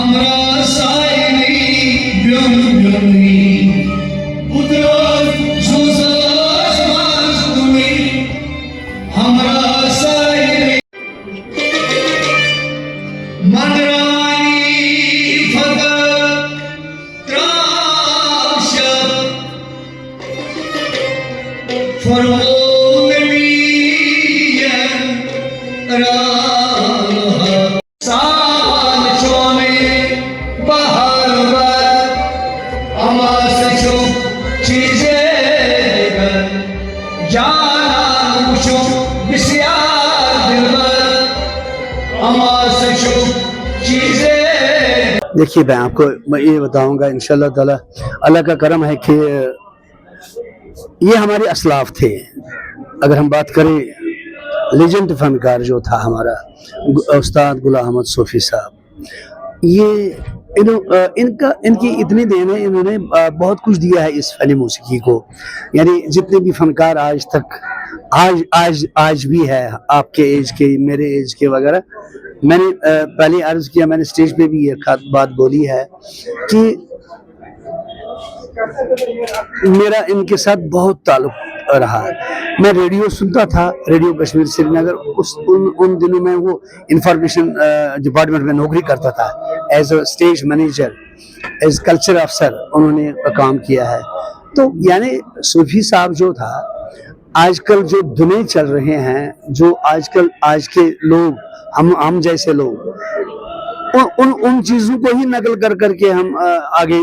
हमरा सायरी ब्योम ब्योमी उतरोज झोंसास मास तुम्ही हमरा सायरी मनरानी फकत त्राश फरोल मियन राह साल चोमे बहार बर अमास छो चीजे जाना मुशो बिस्यार दिलबर अमास छो चीजे। देखिए मैं ये बताऊंगा इंशाल्लाह ताला अल्लाह का करम है कि ये हमारे असलाफ थे। अगर हम बात करें लेजेंड फनकार जो था हमारा उस्ताद गुलाम अहमद सूफी साहब, ये इनकी इतनी देन है, इन्होंने बहुत कुछ दिया है इस फनी मौसीकी को। यानी जितने भी फनकार आज तक आज भी है, आपके एज के, मेरे एज के वगैरह, मैंने पहले अर्ज किया, मैंने स्टेज पे भी ये बात बोली है कि मेरा इनके साथ बहुत ताल्लुक रहा। मैं रेडियो सुनता था, रेडियो कश्मीर श्रीनगर, उन दिनों में वो इंफॉर्मेशन डिपार्टमेंट में नौकरी करता था as a stage manager, as culture अफसर उन्होंने काम किया है। तो यानी सूफी साहब जो था, आजकल जो दुनिया चल रहे हैं, जो आजकल आज के लोग, हम जैसे लोग उन चीजों को ही नकल कर करके हम आगे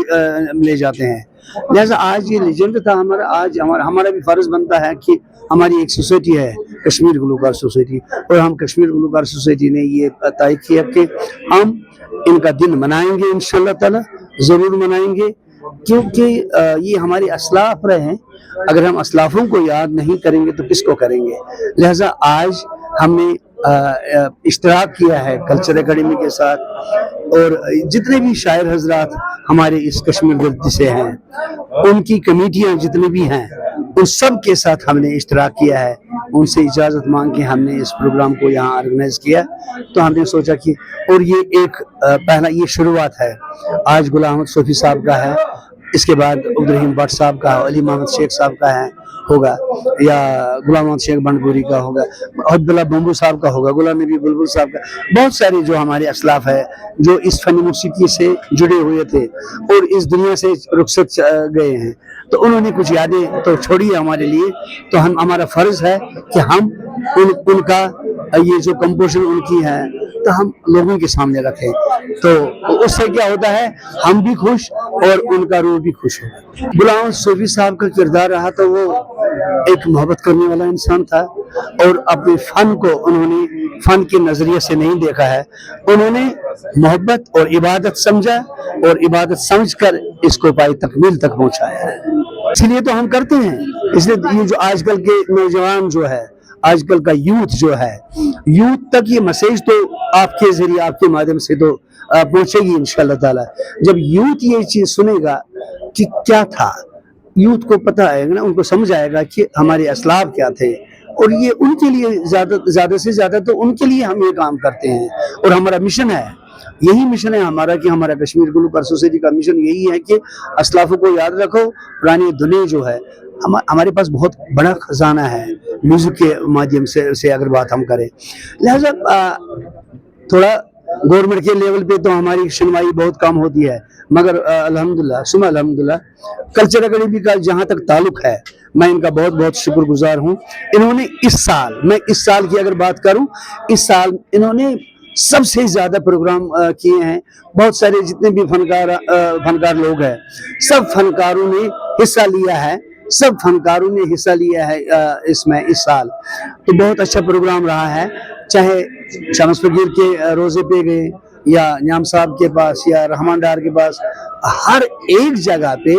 ले जाते हैं। जैसा आज ये लेजेंड था हमारा, आज हमारा भी फर्ज बनता है कि हमारी एक सोसाइटी है कश्मीर गुलूकार सोसाइटी, और हम कश्मीर गुलूकार सोसाइटी ने ये तय किया कि हम इनका दिन मनाएंगे, इंशाल्लाह ताला जरूर मनाएंगे, क्योंकि ये हमारे असलाफ रहे हैं। अगर हम असलाफों को याद नहीं करेंगे तो किसको करेंगे। लिहाजा आज हमने इश्तराक किया है कल्चर एकेडमी के साथ, और जितने भी शायर हजरात हमारे इस कश्मीर गद्दी से हैं, उनकी कमेटियां जितने भी हैं, उन सब के साथ हमने इश्तराक किया है। उनसे इजाज़त मांग के हमने इस प्रोग्राम को यहाँ ऑर्गेनाइज किया। तो हमने सोचा कि, और ये एक पहला ये शुरुआत है। आज गुलाम अहमद सूफी साहब का है, इसके बाद अब्दुर्रहीम भट्ट साहब का, अली मोहम्मद शेख साहब का होगा, या गुलाम मोहम्मद शेख बनपुरी का होगा, अब्दुल्ला बम्बू साहब का होगा, गुलाम नबी बुलबुल साहब का। बहुत सारे जो हमारे असलाफ है जो इस फनी मौसीकी से जुड़े हुए थे और इस दुनिया से रुखसत गए हैं, तो उन्होंने कुछ यादें तो छोड़ी है हमारे लिए। तो हमारा फर्ज है कि हम उनका ये जो कंपोजिशन उनकी है तो हम लोगों के सामने रखें। तो उससे क्या होता है, हम भी खुश और उनका रूह भी खुश हो। गुलाम सूफी साहब का किरदार रहा तो वो एक मोहब्बत करने वाला इंसान था, और अपने फन को उन्होंने फन के नजरिए से नहीं देखा है, उन्होंने मोहब्बत और इबादत समझा, और इबादत समझकर इसको पाई तकमील तक पहुंचाया है। इसलिए तो हम करते हैं। इसलिए ये जो आजकल के नौजवान जो है, आजकल का यूथ जो है, यूथ तक ये मैसेज तो आपके जरिए, आपके माध्यम से तो पहुंचेगी इंशाल्लाह ताला। जब यूथ ये चीज सुनेगा कि क्या था, यूथ को पता आएगा ना, उनको समझ आएगा कि हमारे असलाफ क्या थे, और ये उनके लिए ज्यादा से ज्यादा तो उनके लिए हम ये काम करते हैं। और हमारा मिशन है, यही मिशन है हमारा, कि हमारा कश्मीर गुलूकार सोसाइटी का मिशन यही है कि असलाफों को याद रखो। पुरानी दुनिया जो है, हमारे पास बहुत बड़ा खजाना है म्यूजिक के माध्यम से अगर बात हम करें। लिहाजा थोड़ा गवर्नमेंट के लेवल पे तो हमारी सुनवाई बहुत कम होती है, मगर अल्हम्दुलिल्लाह सुमा अल्हम्दुलिल्लाह कल्चर एकेडमी का जहाँ तक ताल्लुक है, मैं इनका बहुत बहुत शुक्रगुजार हूँ। इन्होंने इस साल की अगर बात करूँ, इस साल इन्होंने सबसे ज्यादा प्रोग्राम किए हैं। बहुत सारे जितने भी फनकार लोग हैं, सब फनकारों ने हिस्सा लिया है, इसमें इस साल। तो बहुत अच्छा प्रोग्राम रहा है, चाहे शमस फकीर के रोजे पे गए, या न्याम साहब के पास, या रहमान डार के पास, हर एक जगह पे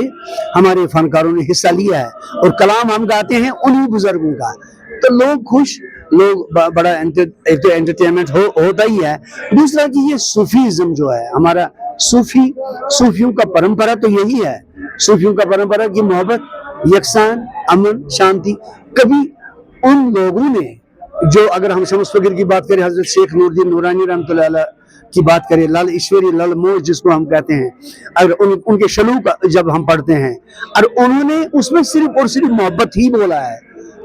हमारे फनकारों ने हिस्सा लिया है, और कलाम हम गाते हैं उन्हीं बुजुर्गों का। तो लोग खुश, लोग बड़ा एंटरटेनमेंट होता ही है। दूसरा कि ये सूफीज़म जो है हमारा, सूफियों का परंपरा तो यही है, सूफियों का परंपरा की मोहब्बत, यकसान, अमन, शांति। कभी उन लोगों ने जो, अगर हम शम्स फकीर की बात करें, हजरत शेख नूरुद्दीन नूरानी रहमतुल्लाह अलैह, की बात करें, लल ईश्वरी लल मोह जिसको हम कहते हैं, अगर उनके शलूक जब हम पढ़ते हैं, और उन्होंने उसमें सिर्फ और सिर्फ मोहब्बत ही बोला है,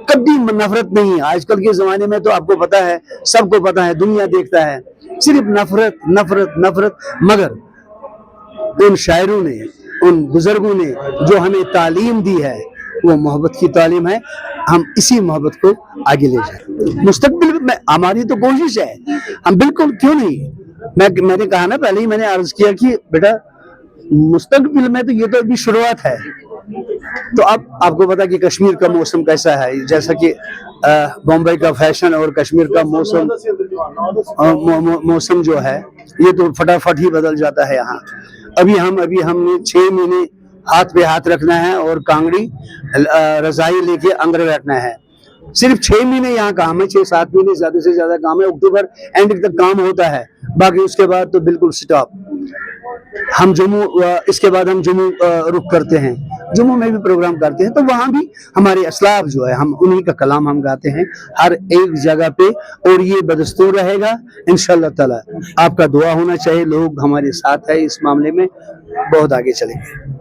कभी नफरत नहीं। आजकल के जमाने में तो आपको पता है, सबको पता है, दुनिया देखता है सिर्फ नफरत नफरत नफरत। मगर उन शायरों ने, उन बुजुर्गों ने जो हमें तालीम दी है वो मोहब्बत की तालीम है। हम इसी मोहब्बत को आगे ले जाएं। मुस्तकबिल में हमारी तो कोशिश है, हम बिल्कुल क्यों नहीं, मैंने कहा ना, पहले ही मैंने अर्ज किया कि बेटा मुस्तकबिल में तो ये तो अभी शुरुआत है। तो अब आपको पता कि कश्मीर का मौसम कैसा है, जैसा कि बॉम्बे का फैशन और कश्मीर का मौसम जो है ये तो फटाफट ही बदल जाता है। यहाँ अभी हमने 6 महीने हाथ पे हाथ रखना है और कांगड़ी रजाई लेके अंदर बैठना है। सिर्फ 6 महीने यहाँ काम है, 6-7 महीने ज्यादा से ज्यादा काम है, अक्टूबर एंड तक काम होता है, बाकी उसके बाद तो बिल्कुल स्टॉप। हम जम्मू, इसके बाद हम जम्मू रुख करते हैं, जम्मू में भी प्रोग्राम करते हैं, तो वहां भी हमारे असलाफ जो है, हम उन्हीं का कलाम हम गाते हैं हर एक जगह पे, और ये बदस्तूर रहेगा इंशाअल्लाह ताला। आपका दुआ होना चाहिए, लोग हमारे साथ है इस मामले में, बहुत आगे चलेंगे।